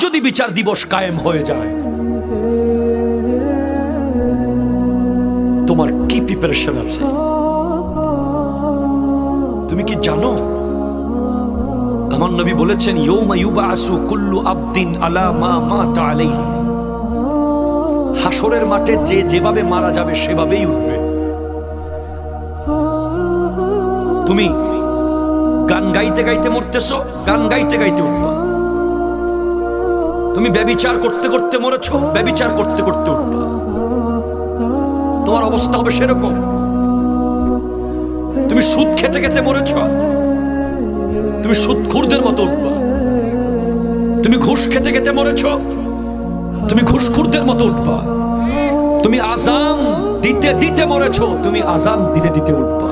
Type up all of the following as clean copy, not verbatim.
যদি বিচার দিবস কায়েম হয়ে যায়, তোমার কি প্রিপারেশন আছে? তুমি কি জানো? আমার নবী বলেছেন, ইয়াউমা ইউবআসু কুল্লু আবদিন আলা মা মাতা আলাইহি। হাসরের মাঠে যে যেভাবে মারা যাবে সেভাবেই উঠবে। তুমি গান গাইতে গাইতে মরতেছো, গান গাইতে গাইতে উঠবা। তুমি ব্যভিচার করতে করতে মরেছো, ব্যভিচার করতে করতে উঠবা। তোমার অবস্থা হবে সেরকম। তুমি সুদ খেতে খেতে মরেছো, তুমি সুদখোরদের মতো উঠবা। তুমি ঘুষ খেতে খেতে মরেছো, তুমি ঘুষখোরদের মতো উঠবা। তুমি আজান দিতে দিতে মরেছো, তুমি আজান দিতে দিতে উঠবা।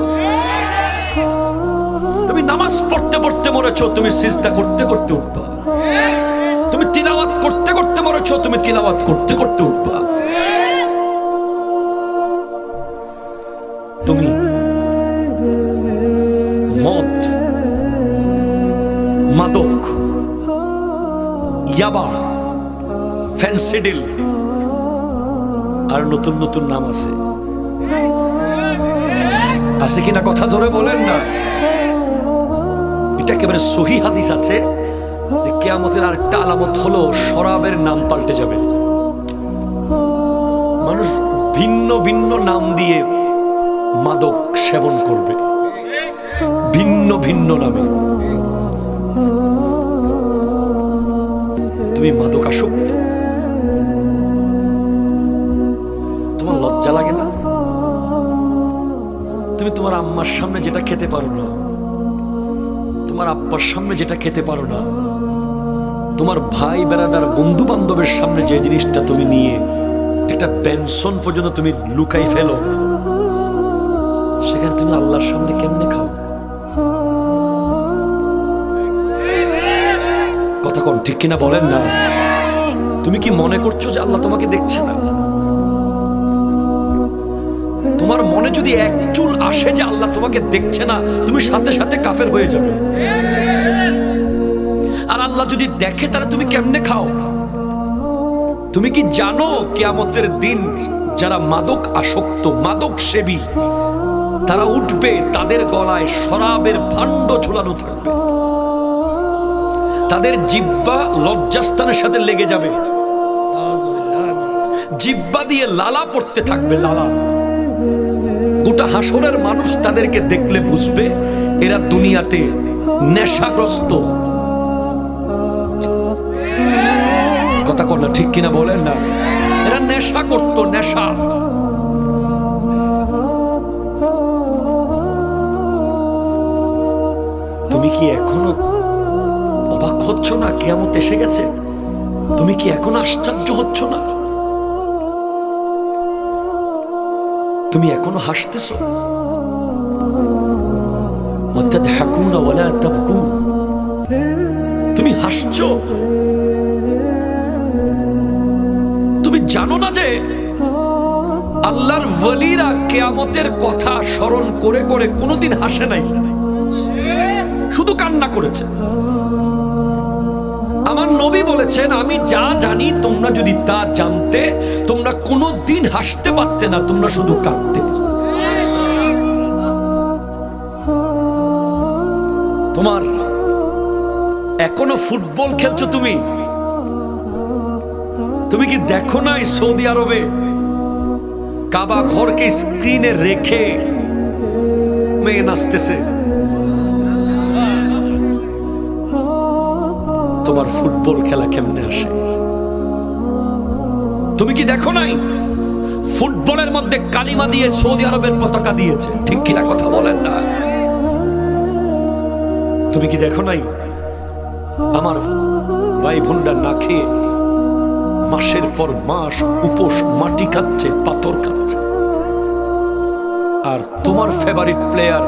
তুমি নামাজ পড়তে পড়তে মরেছো, তুমি সিজদা করতে করতে উঠবা। তুমি তিলাওয়াত করতে করতে মরেছো, তুমি তিলাওয়াত করতে করতে উঠবা। তুমি মদ, মাদক, ইয়াবা, ফেন্সিডিল, আর নতুন নতুন নাম আছে। আছে কিনা কথা ধরে বলেন না। এটা একেবারে সহিহ হাদিস আছে যে কিয়ামতের আরেকটা আলামত হলো শরাবের নাম পাল্টে যাবে। মানুষ ভিন্ন ভিন্ন নাম দিয়ে মাদক সেবন করবে, ভিন্ন ভিন্ন নামে। তুমি মাদক আসক্ত, তোমার লজ্জা লাগে না? তুমি তোমার আম্মার সামনে যেটা খেতে পারো না, তোমার আব্বার সামনে যেটা খেতে পারো না, তোমার ভাই বেড়াদার বন্ধু বান্ধবের সামনে যে জিনিসটা তুমি নিয়ে একটা পেনশন পর্যন্ত তুমি লুকাই ফেলো, সেখানে তুমি আল্লাহর সামনে কেমনে খাও? কথা কোন ঠিক কিনা বলেন না। তুমি কি মনে করছো যে আল্লাহ তোমাকে দেখছে না? তোমার মনে যদি এক চুল আসে যে আল্লাহ তোমাকে দেখছে না, তুমি সাথে সাথে কাফের হয়ে যাবে। আর আল্লাহ যদি দেখে তাহলে তুমি কেমনে খাও? তুমি কি জানো কিয়ামতের দিন যারা মাদক আসক্ত, মাদক সেবী, তারা উঠবে, তাদের গলায় শরাবের ভাণ্ড ঝুলানো থাকবে, তাদের জিহ্বা লজ্জাস্থানের সাথে লেগে যাবে, জিহ্বা দিয়ে লালা পড়তে থাকবে, লালা। গোটা হাসরের মানুষ তাদেরকে দেখলে বুঝবে এরা দুনিয়াতে নেশাগ্রস্ত। কথা কর না ঠিক কিনা বলেন না। এরা নেশা করতো, নেশা। তুমি কি এখনো অবাক হচ্ছ না কিয়ামত এসে গেছে? তুমি কি এখনো আশ্চর্য হচ্ছ না? তুমি এখনো হাসতেছো? ওয়াতাদহাকুনা ওয়ালা তাবকুন। তুমি হাসছো? তুমি জানো না যে আল্লাহর ওয়ালিরা কিয়ামতের কথা স্মরণ করে করে কোনোদিন হাসে নাই, শুধু কান্না করেছে। আমার নবী বলেছেন, আমি যা জানি তোমরা যদি তা জানতে, তোমরা কোনোদিন হাসতে পারতে না, তোমরা শুধু কাঁদতে। তোমার এখনো ফুটবল খেলছো তুমি? তুমি কি দেখো নাই সৌদি আরবে কাবা ঘরকে স্ক্রিনে রেখে মেয়ে নাচতেছে? তোমার ফুটবল খেলা কেমনে আসে? তুমি কি দেখো নাই ফুটবলের মধ্যে কালিমা দিয়ে সৌদি আরবের পতাকা দিয়েছে? ঠিক কিনা কথা বলেন না। তুমি কি দেখো নাই আমার ভাই বোনরা না খেয়ে মাসের পর মাস উপোস মাটি খাচ্ছে, পাথর খাচ্ছে? আর তোমার ফেভারিট প্লেয়ার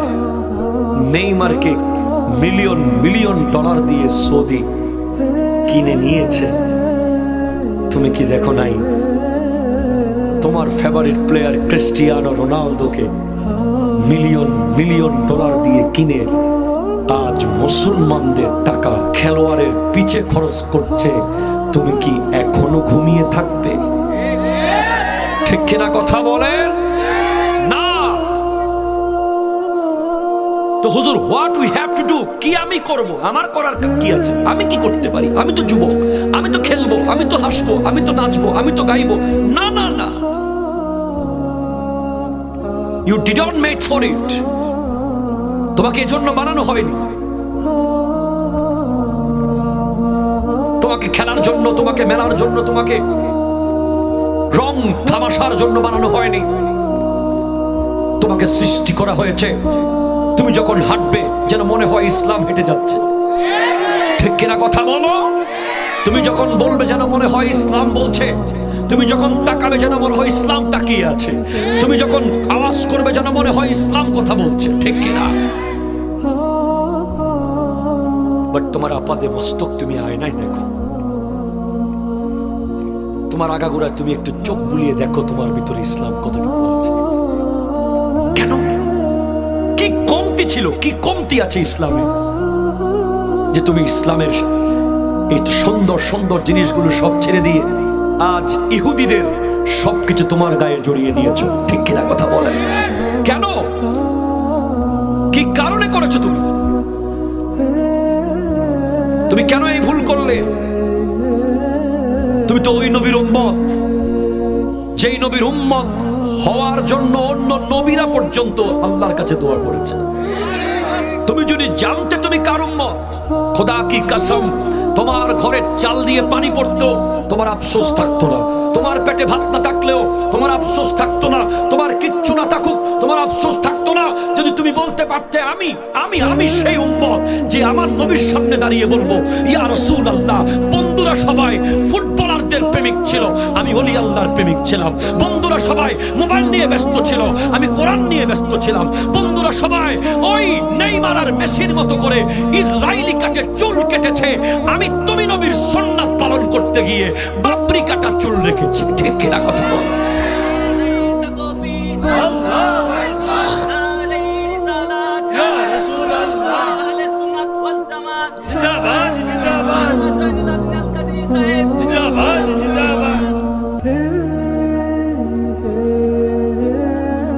নেইমারকে মিলিয়ন মিলিয়ন ডলার দিয়ে সৌদি কিনে নিয়েছে। তুমি কি দেখো নাই তোমার ফেভারিট প্লেয়ার ক্রিস্টিয়ানো রোনালদোকে মিলিয়ন মিলিয়ন ডলার দিয়ে কিনে আজ মুসলমানদের টাকা খেলোয়াড়ের পিছে খরচ করছে, তুমি কি এখনো ঘুমিয়ে থাকবে? ঠিক কিনা কথা বলেন না? তো হুজুর, what we have to do, কি আমি করব? আমার করার কি আছে? আমি কি করতে পারি? আমি তো যুবক, আমি তো খেলবো, আমি তো হাসবো, আমি তো নাচবো, আমি তো গাইবো। না না না, you did not made for it. তোমাকে এজন্য বানানো হয়নি। তোমাকে খেলার জন্য, তোমাকে মেলার জন্য, তোমাকে রং তামাশার জন্য বানানো হয়নি। তোমাকে সৃষ্টি করা হয়েছে তুমি যখন হাঁটবে যেন মনে হয় ইসলাম হেঁটে যাচ্ছে। ঠিক কিনা কথা বলো? তুমি যখন বলবে যেন মনে হয় ইসলাম বলছে। তুমি যখন তাকাবে যেন মনে হয় ইসলাম তাকিয়ে আছে। তুমি যখন আওয়াজ করবে যেন মনে হয় ইসলাম কথা বলছে। ঠিক কিনা? বাট তোমার আপাদে মস্তক তুমি আয়নায় দেখো, তোমার আগাগোড়া তুমি একটু চোখ বুলিয়ে দেখো তোমার ভিতরে ইসলাম কতটুকু আছে। কেন? কি কমতি ছিল, কি কমতি আছে ইসলামে যে তুমি ইসলামের এই সুন্দর সুন্দর জিনিসগুলো সব ছেড়ে দিয়ে আজ ইহুদিদের সবকিছু তোমার গায়ে জড়িয়ে নিয়েছো? ঠিক কিনা কথা বলে? কেন? কি কারণে করেছো তুমি? তুমি কেন এই ভুল করলে? তুমি তো ওই নবীর উম্মত, যেই নবীর উম্মত হওয়ার জন্য অন্য নবীরা পর্যন্ত আল্লাহর কাছে দোয়া করেছে। তুমি যদি জানতে তুমি কার উম্মত, খোদা কি কসম, তোমার ঘরে চাল দিয়ে পানি পড়তো, তোমার আফসোস থাকতো না। তোমার পেটে ভাত না থাকলেও তোমার আফসোস থাকতো না। তোমার কিচ্ছু না থাকুক, তোমার আফসোস থাকতো না যদি তুমি বলতে পারতে আমি আমি আমি সেই উম্মত যে আমার নবীর সামনে দাঁড়িয়ে বলবো, ইয়া রাসূলুল্লাহ। বন্ধুরা সবাই ফুটবলারদের প্রেমিক ছিল, আমি ওলি আল্লাহর প্রেমিক ছিলাম। বন্ধুরা সবাই মোবাইল নিয়ে ব্যস্ত ছিল, আমি কোরআন নিয়ে ব্যস্ত ছিলাম। বন্ধুরা সবাই ওই নেইমার আর মেসির মতো করে ইসরায়েলি কাটে চুল কেটেছে, আমি তুমি নবীর সুন্নাত পালন করতে গিয়ে বাবরি কাটা চুল রেখেছি। ঠিক কিনা কথা বল?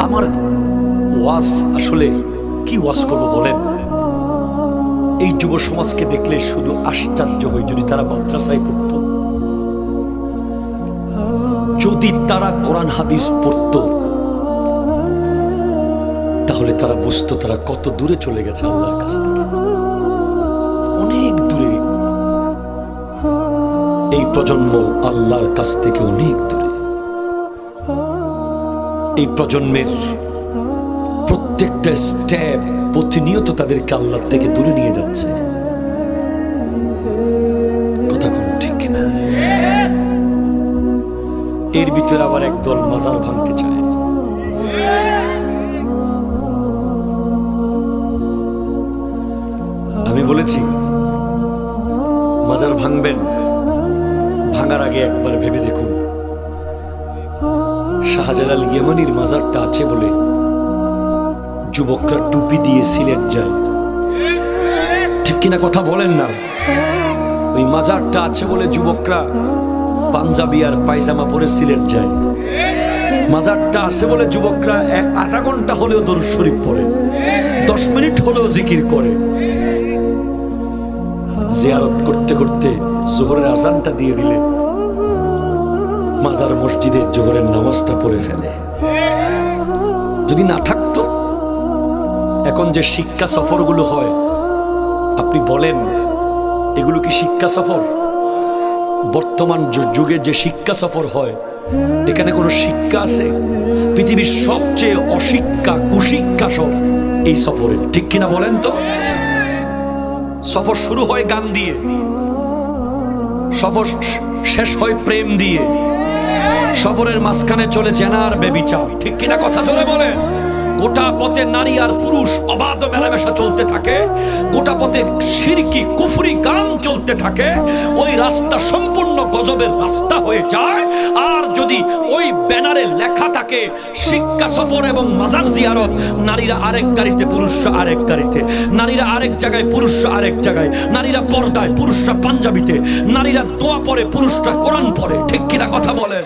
আমার ওয়াজ আসলে কি ওয়াজ করবো বলেন? এই যুব সমাজকে দেখলে শুধু আশ্চর্য হই। যদি তারা মাদ্রাসায় পড়তো, যদি তারা কোরআন হাদিস পড়তো, তাহলে তারা বুঝতো তারা কত দূরে চলে গেছে আল্লাহর কাছ থেকে, অনেক দূরে। এই প্রজন্ম আল্লাহর কাছ থেকে অনেক দূরে। এই প্রজন্মের প্রত্যেকটা স্টেপ প্রতিনিয়ত তাদেরকে আল্লাহ থেকে দূরে নিয়ে যাচ্ছে। কথা কোন ঠিক কিনা? এর ভিতরে আবার একদল মাজার ভাঙতে চায়। আমি বলেছি মাজার ভাঙবেন, ভাঙার আগে একবার ভেবে দেখুন শাহজালাল ইয়েমানির মাজারটা আছে বলে যুবকরা টুপি দিয়ে সিলেট যায়। ঠিক কিনা কথা বলেন না? ওই মাজারটা আছে বলে যুবকরা পাঞ্জাবি আর পায়জামা পরে সিলেট যায়। মাজারটা আছে বলে যুবকরা আধা ঘন্টা হলেও দরুদ শরীফ পড়ে, 10 মিনিট হলেও জিকির করে। জিয়ারত করতে করতে জোহরের আজানটা দিয়ে দিলে মাজার মসজিদে জোহরের নামাজটা পড়ে ফেলে। যদি না থাকতো, এখন যে শিক্ষা সফরগুলো হয়, আপনি বলেন এগুলো কি শিক্ষা সফর? বর্তমান যুগে যে শিক্ষা সফর হয়, এখানে কোনো শিক্ষা আছে? পৃথিবীর সবচেয়ে অশিক্ষা কুশিক্ষা সব এই সফরে। ঠিক কিনা বলেন তো? সফর শুরু হয় গান দিয়ে, সফর শেষ হয় প্রেম দিয়ে, সফরের মাঝখানে চলে জেনার বেবিচার। ঠিক কিনা কথা জোরে বলেন? গোটা পথে নারী আর পুরুষ অবাধ মেলামেশা চলতে থাকে, গোটা পথে শিরকি কুফরি গান চলতে থাকে, ওই রাস্তা সম্পূর্ণ গজবের রাস্তা হয়ে যায়। আর যদি ওই ব্যানারে লেখা থাকে শিক্ষা সফর এবং মাজার জিয়ারত, নারীরা আরেক গাড়িতে, পুরুষরা আরেক গাড়িতে, নারীরা আরেক জায়গায়, পুরুষরা আরেক জায়গায়, নারীরা পর্দায়, পুরুষরা পাঞ্জাবিতে, নারীরা দোয়া পড়ে, পুরুষরা কোরআন পড়ে। ঠিক কিনা কথা বলেন?